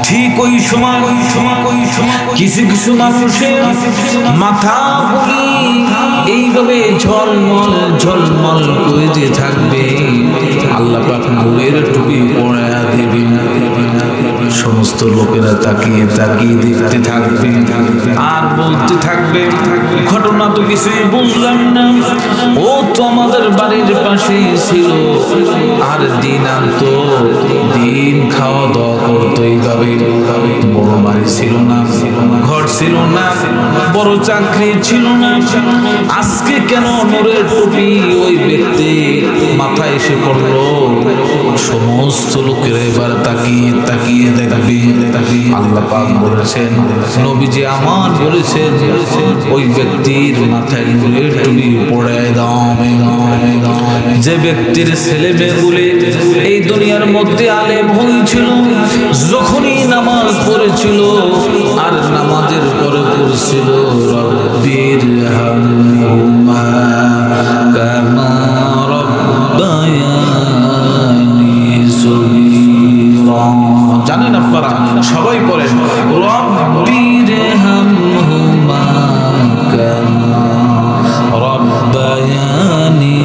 ঠিক ওই সময় কিছু কিছু মানুষের মাথা গুলি এইভাবে ঝলমল ঝলমল করে থাকবে, আল্লাহ পাক নূরের টুপি পরায়া দেবে। সমস্ত লোকেরা তাকিয়ে তাকিয়ে দেখতে থাকবে আর বলতে থাকবে, ঘটনা তো কিছুই বুঝলাম না, ও তো আমাদের বাড়ির পাশে ছিল, আর দিন আনতো, দিন খাওয়া দাওয়া করতো এইভাবে। বড় বাড়ি ছিল না, ঘর ছিল না, বড় চাকরি ছিল না, আজকে কেন নূরের টুপি ওই ব্যক্তি মাথায় এসে পড়লো? সমস্ত লোকেরা এবার তাকিয়ে তাকিয়ে দেখবে। আল্লাহ পাক বলেছেন, নবীজি আমার বলেছেন, ওই ব্যক্তির মাথায় নূরের টুপি পড়ায় দাও। যে ব্যক্তির ছেলে মেয়েগুলি এই দুনিয়ার মধ্যে আলেম হয়েছিল, যখনই নামাজ পড়েছিল আর নামাজের পরে পড়ছিল রব্বির হামহুমা কামা রাব্বায়ানি সগীরা। জানেন আপনারা সবাই পড়েন রব্বির হামহুমা কামা রাব্বায়ানি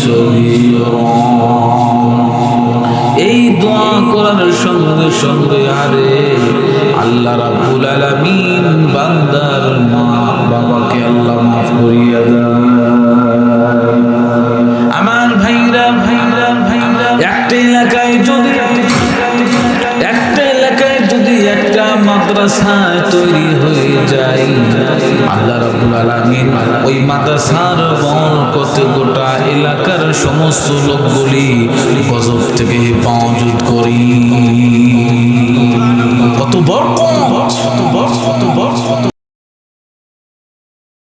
সগীরা। এই দোয়া করার সঙ্গে সঙ্গে আরে আল্লাহ রাব্বুল আলামিন বান্দার মা বাবাকে আল্লাহ মাফ করিয়া দেয়। আমার ভাইরা একটা এলাকায় যদি একটা মাদ্রাসা তৈরি হয়ে যায়, আল্লাহ রাব্বুল আলামিন ওই মাদ্রাসার বরকতে গোটা এলাকার সমস্ত লোকগুলি গজব থেকে হেফাজত করি। কত বরকত!